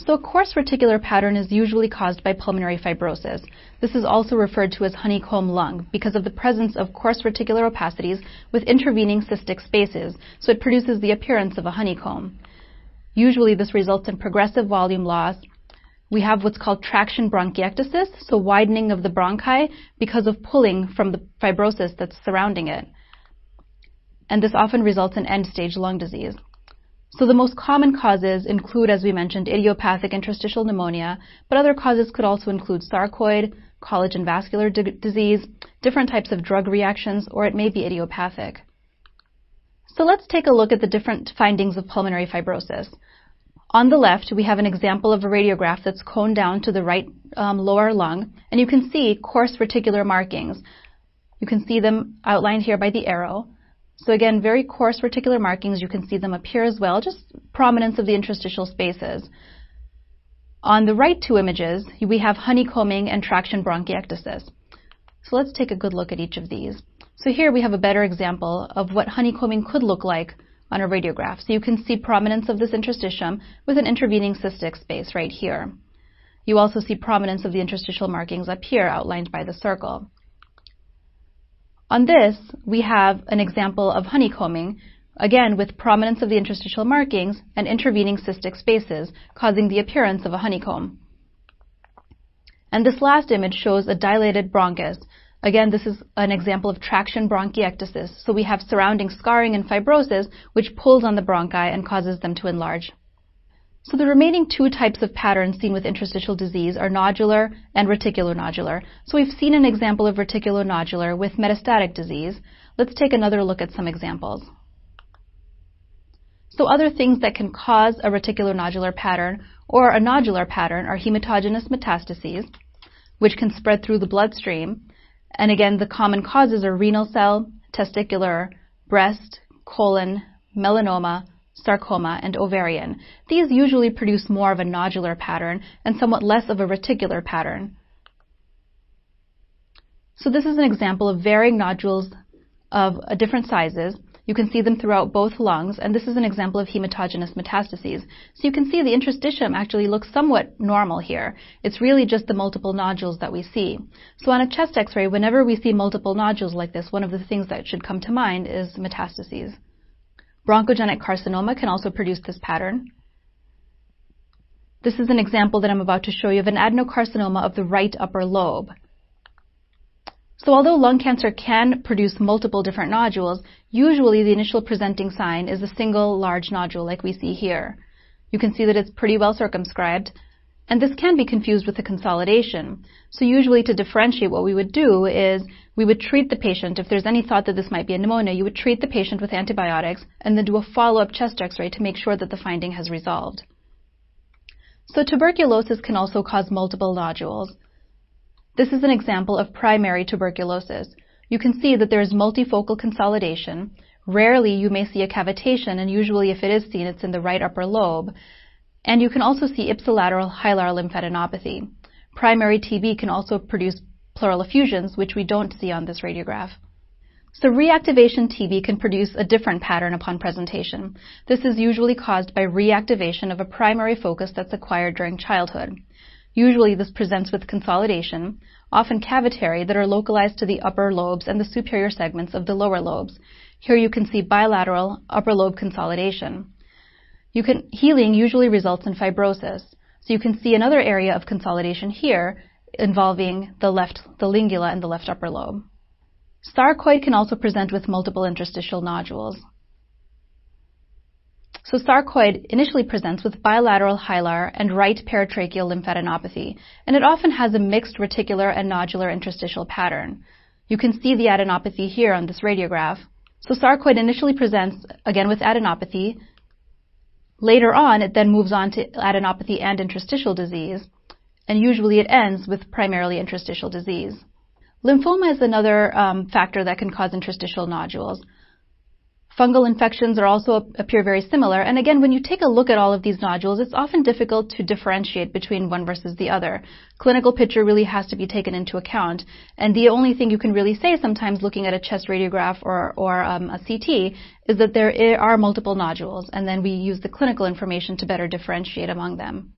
So a coarse reticular pattern is usually caused by pulmonary fibrosis. This is also referred to as honeycomb lung because of the presence of coarse reticular opacities with intervening cystic spaces, so it produces the appearance of a honeycomb. Usually this results in progressive volume loss. We have what's called traction bronchiectasis, so widening of the bronchi because of pulling from the fibrosis that's surrounding it. And this often results in end-stage lung disease. So the most common causes include, as we mentioned, idiopathic interstitial pneumonia, but other causes could also include sarcoid, collagen vascular disease, different types of drug reactions, or it may be idiopathic. So let's take a look at the different findings of pulmonary fibrosis. On the left, we have an example of a radiograph that's coned down to the right lower lung, and you can see coarse reticular markings. You can see them outlined here by the arrow. So again, very coarse reticular markings, you can see them appear as well, just prominence of the interstitial spaces. On the right two images, we have honeycombing and traction bronchiectasis. So let's take a good look at each of these. So here we have a better example of what honeycombing could look like on a radiograph. So you can see prominence of this interstitium with an intervening cystic space right here. You also see prominence of the interstitial markings up here outlined by the circle. On this, we have an example of honeycombing, again with prominence of the interstitial markings and intervening cystic spaces, causing the appearance of a honeycomb. And this last image shows a dilated bronchus. Again, this is an example of traction bronchiectasis. So we have surrounding scarring and fibrosis, which pulls on the bronchi and causes them to enlarge. So the remaining two types of patterns seen with interstitial disease are nodular and reticulonodular. So we've seen an example of reticulonodular with metastatic disease. Let's take another look at some examples. So other things that can cause a reticulonodular pattern or a nodular pattern are hematogenous metastases, which can spread through the bloodstream. And again, the common causes are renal cell, testicular, breast, colon, melanoma, sarcoma, and ovarian. These usually produce more of a nodular pattern and somewhat less of a reticular pattern. So this is an example of varying nodules of different sizes. You can see them throughout both lungs, and this is an example of hematogenous metastases. So you can see the interstitium actually looks somewhat normal here. It's really just the multiple nodules that we see. So on a chest x-ray, whenever we see multiple nodules like this, one of the things that should come to mind is metastases. Bronchogenic carcinoma can also produce this pattern. This is an example that I'm about to show you of an adenocarcinoma of the right upper lobe. So although lung cancer can produce multiple different nodules, usually the initial presenting sign is a single large nodule like we see here. You can see that it's pretty well circumscribed, and this can be confused with a consolidation. So usually to differentiate, what we would do is we would treat the patient. If there's any thought that this might be a pneumonia, you would treat the patient with antibiotics and then do a follow-up chest x-ray to make sure that the finding has resolved. So tuberculosis can also cause multiple nodules. This is an example of primary tuberculosis. You can see that there is multifocal consolidation. Rarely you may see a cavitation, and usually if it is seen, it's in the right upper lobe. And you can also see ipsilateral hilar lymphadenopathy. Primary TB can also produce pleural effusions, which we don't see on this radiograph. So reactivation TB can produce a different pattern upon presentation. This is usually caused by reactivation of a primary focus that's acquired during childhood. Usually this presents with consolidation, often cavitary, that are localized to the upper lobes and the superior segments of the lower lobes. Here you can see bilateral upper lobe consolidation. Healing usually results in fibrosis. So you can see another area of consolidation here involving the lingula and the left upper lobe. Sarcoid can also present with multiple interstitial nodules. So sarcoid initially presents with bilateral hilar and right paratracheal lymphadenopathy, and it often has a mixed reticular and nodular interstitial pattern. You can see the adenopathy here on this radiograph. So sarcoid initially presents again with adenopathy. Later on, it then moves on to adenopathy and interstitial disease, and usually it ends with primarily interstitial disease. Lymphoma is another factor that can cause interstitial nodules. Fungal infections also appear very similar, and again, when you take a look at all of these nodules, it's often difficult to differentiate between one versus the other. Clinical picture really has to be taken into account, and the only thing you can really say sometimes looking at a chest radiograph or a CT is that there are multiple nodules, and then we use the clinical information to better differentiate among them.